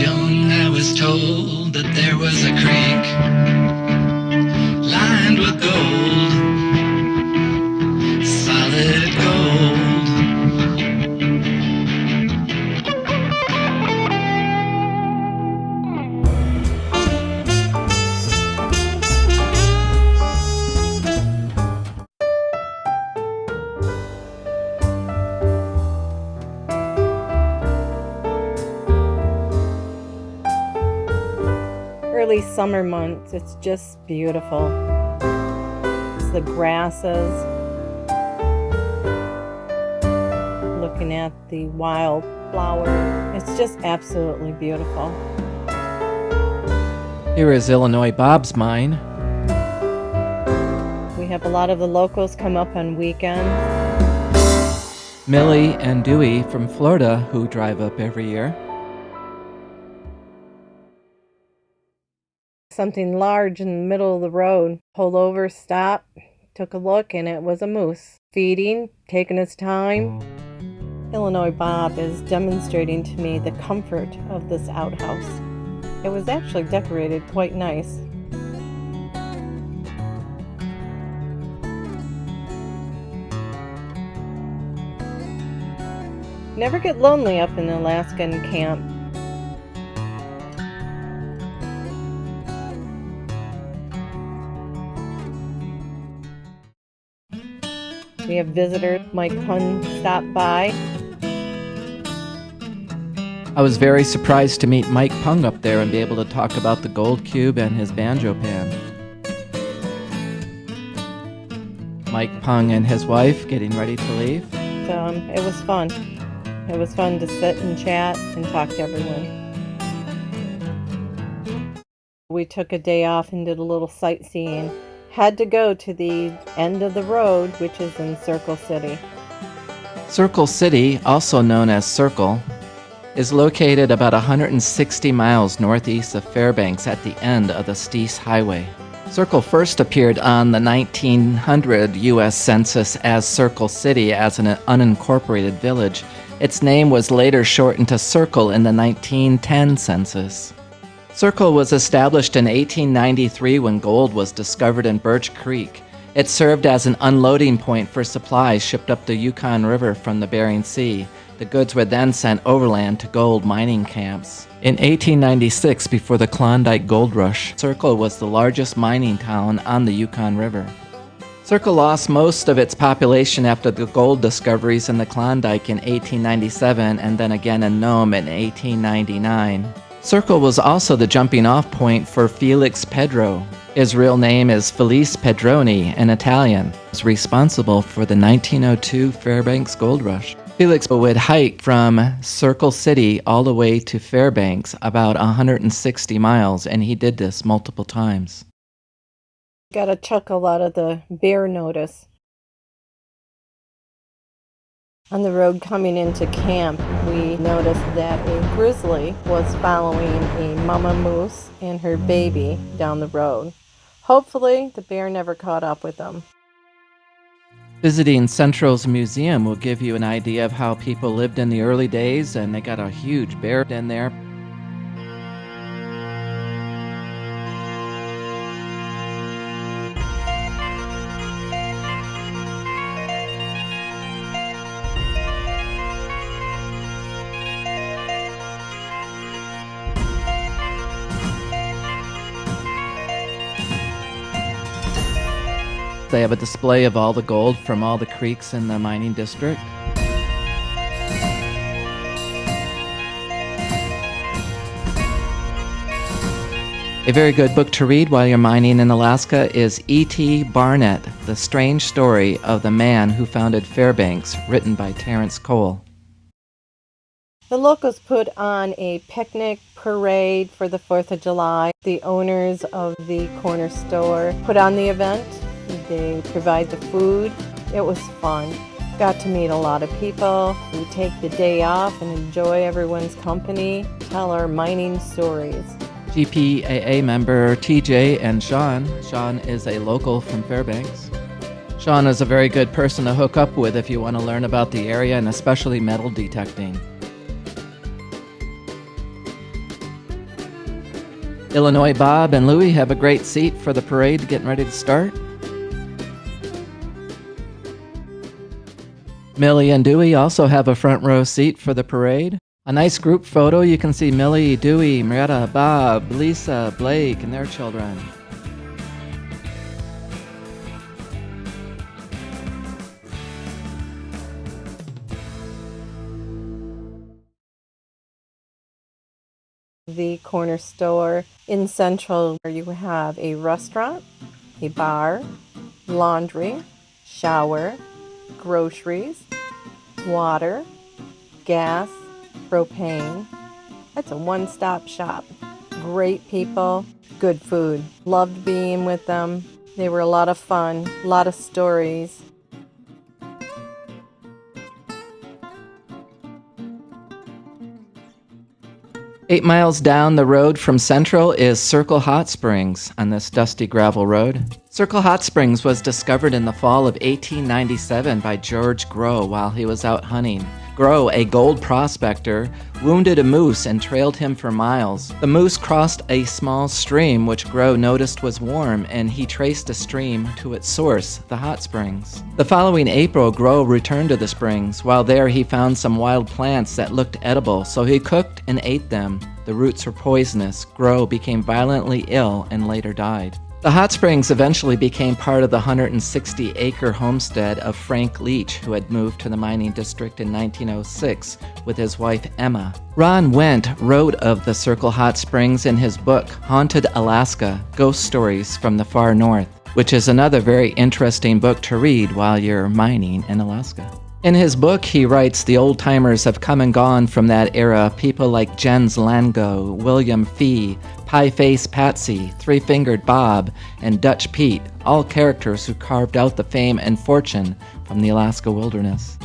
young, I was told that there was a creek lined with gold, solid gold. Early summer months, it's just beautiful. It's the grasses, looking at the wild flower. It's just absolutely beautiful. Here is Illinois Bob's mine. We have a lot of the locals come up on weekends. Millie and Dewey from Florida who drive up every year. Something large in the middle of the road. Pulled over, stopped, took a look, and it was a moose. Feeding, taking its time. Illinois Bob is demonstrating to me the comfort of this outhouse. It was actually decorated quite nice. Never get lonely up in Alaskan camp. We have visitor Mike Pung stop by. I was very surprised to meet Mike Pung up there and be able to talk about the gold cube and his banjo pan. Mike Pung and his wife getting ready to leave. It was fun. It was fun to sit and chat and talk to everyone. We took a day off and did a little sightseeing. Had to go to the end of the road, which is in Circle City. Circle City, also known as Circle, is located about 160 miles northeast of Fairbanks at the end of the Steese Highway. Circle first appeared on the 1900 U.S. Census as Circle City as an unincorporated village. Its name was later shortened to Circle in the 1910 census. Circle was established in 1893 when gold was discovered in Birch Creek. It served as an unloading point for supplies shipped up the Yukon River from the Bering Sea. The goods were then sent overland to gold mining camps. In 1896, before the Klondike Gold Rush, Circle was the largest mining town on the Yukon River. Circle lost most of its population after the gold discoveries in the Klondike in 1897 and then again in Nome in 1899. Circle was also the jumping-off point for Felix Pedro. His real name is Felice Pedroni in Italian. He was responsible for the 1902 Fairbanks Gold Rush. Felix would hike from Circle City all the way to Fairbanks, about 160 miles, and he did this multiple times. Got a chuckle out of the bear notice. On the road coming into camp, we noticed that a grizzly was following a mama moose and her baby down the road. Hopefully, the bear never caught up with them. Visiting Central's museum will give you an idea of how people lived in the early days, and they got a huge bear in there. They have a display of all the gold from all the creeks in the mining district. A very good book to read while you're mining in Alaska is E.T. Barnett, The Strange Story of the Man Who Founded Fairbanks, written by Terrence Cole. The locals put on a picnic parade for the 4th of July. The owners of the corner store put on the event. They provide the food. It was fun. Got to meet a lot of people. We take the day off and enjoy everyone's company, tell our mining stories. GPAA member TJ and Sean. Sean is a local from Fairbanks. Sean is a very good person to hook up with if you want to learn about the area and especially metal detecting. Illinois Bob and Louie have a great seat for the parade getting ready to start. Millie and Dewey also have a front row seat for the parade. A nice group photo. You can see Millie, Dewey, Marietta, Bob, Lisa, Blake, and their children. The corner store in Central, where you have a restaurant, a bar, laundry, shower, groceries, water, gas, propane. It's a one-stop shop. Great people, good food. Loved being with them. They were a lot of fun, a lot of stories. Eight miles down the road from Central is Circle Hot Springs on this dusty gravel road. Circle Hot Springs was discovered in the fall of 1897 by George Grow while he was out hunting. Grow, a gold prospector, wounded a moose and trailed him for miles. The moose crossed a small stream which Grow noticed was warm, and he traced the stream to its source, the hot springs. The following April, Grow returned to the springs. While there, he found some wild plants that looked edible, so he cooked and ate them. The roots were poisonous. Grow became violently ill and later died. The hot springs eventually became part of the 160-acre homestead of Frank Leach, who had moved to the mining district in 1906 with his wife Emma. Ron Wendt wrote of the Circle Hot Springs in his book, Haunted Alaska: Ghost Stories from the Far North, which is another very interesting book to read while you're mining in Alaska. In his book, he writes, the old-timers have come and gone from that era, people like Jens Lango, William Fee, Pie-Face Patsy, Three-Fingered Bob, and Dutch Pete, all characters who carved out the fame and fortune from the Alaska wilderness.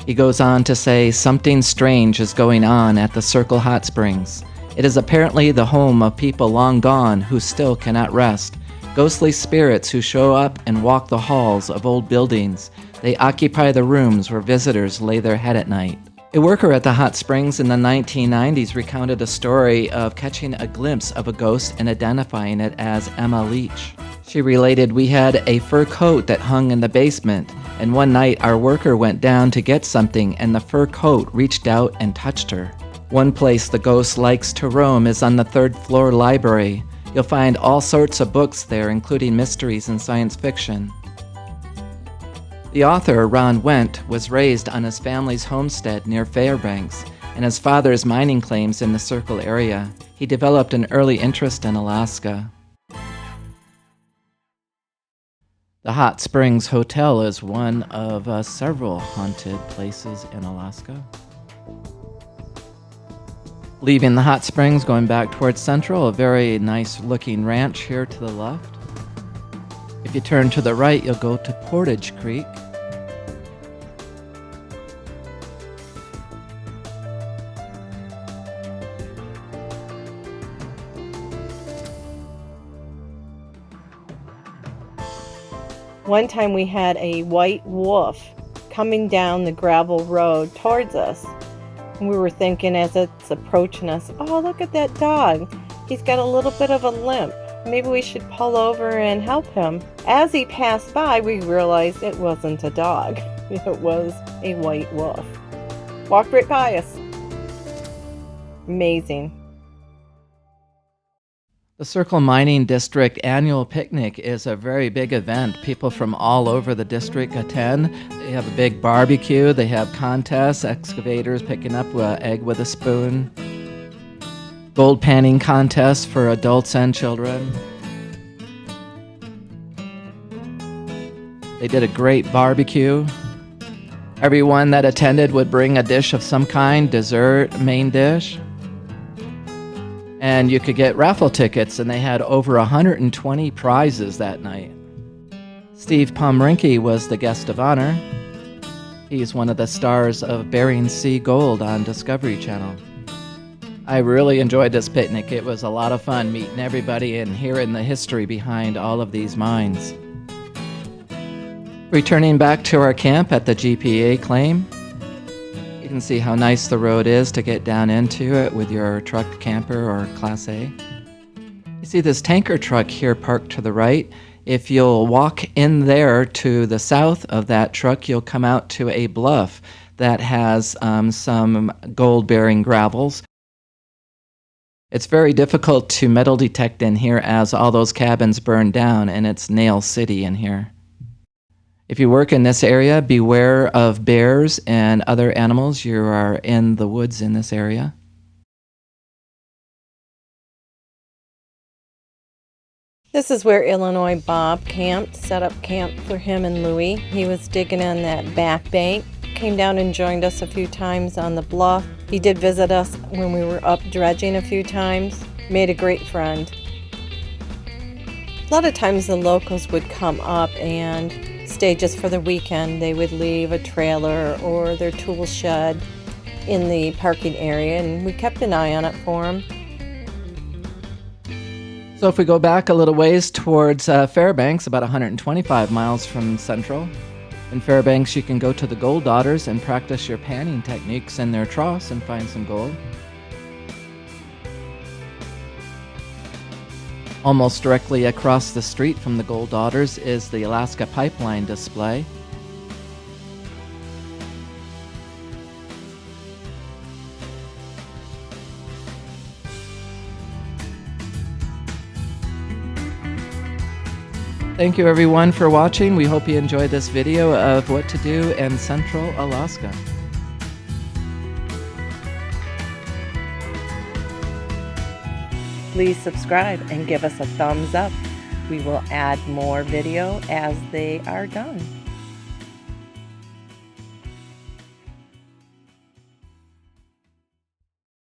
He goes on to say, something strange is going on at the Circle Hot Springs. It is apparently the home of people long gone who still cannot rest, ghostly spirits who show up and walk the halls of old buildings. They occupy the rooms where visitors lay their head at night. A worker at the hot springs in the 1990s recounted a story of catching a glimpse of a ghost and identifying it as Emma Leach. She related, we had a fur coat that hung in the basement, and one night our worker went down to get something and the fur coat reached out and touched her. One place the ghost likes to roam is on the third-floor library. You'll find all sorts of books there, including mysteries and science fiction. The author, Ron Wendt, was raised on his family's homestead near Fairbanks, and his father's mining claims in the Circle area. He developed an early interest in Alaska. The Hot Springs Hotel is one of several haunted places in Alaska. Leaving the hot springs, going back towards Central, a very nice looking ranch here to the left. If you turn to the right, you'll go to Portage Creek. One time we had a white wolf coming down the gravel road towards us. And we were thinking as it's approaching us, oh, look at that dog. He's got a little bit of a limp. Maybe we should pull over and help him. As he passed by, we realized it wasn't a dog. It was a white wolf. Walked right by us. Amazing. The Circle Mining District annual picnic is a very big event. People from all over the district attend. They have a big barbecue. They have contests, excavators picking up an egg with a spoon, gold panning contests for adults and children. They did a great barbecue. Everyone that attended would bring a dish of some kind, dessert, main dish. And you could get raffle tickets, and they had over 120 prizes that night. Steve Pomrinke was the guest of honor. He's one of the stars of Bering Sea Gold on Discovery Channel. I really enjoyed this picnic. It was a lot of fun meeting everybody and hearing the history behind all of these mines. Returning back to our camp at the GPAA Claim, you can see how nice the road is to get down into it with your truck camper or Class A. You see this tanker truck here parked to the right. If you'll walk in there to the south of that truck, you'll come out to a bluff that has some gold-bearing gravels. It's very difficult to metal detect in here as all those cabins burned down, and it's Nail City in here. If you work in this area, beware of bears and other animals. You are in the woods in this area. This is where Illinois Bob camped, set up camp for him and Louie. He was digging on that back bank, came down and joined us a few times on the bluff. He did visit us when we were up dredging a few times, made a great friend. A lot of times the locals would come up and stay just for the weekend. They would leave a trailer or their tool shed in the parking area, and we kept an eye on it for them. So if we go back a little ways towards Fairbanks, about 125 miles from Central, in Fairbanks you can go to the Gold Daughters and practice your panning techniques in their troughs and find some gold. Almost directly across the street from the Gold Daughters is the Alaska Pipeline display. Thank you everyone for watching. We hope you enjoyed this video of what to do in Central Alaska. Please subscribe and give us a thumbs up. We will add more video as they are done.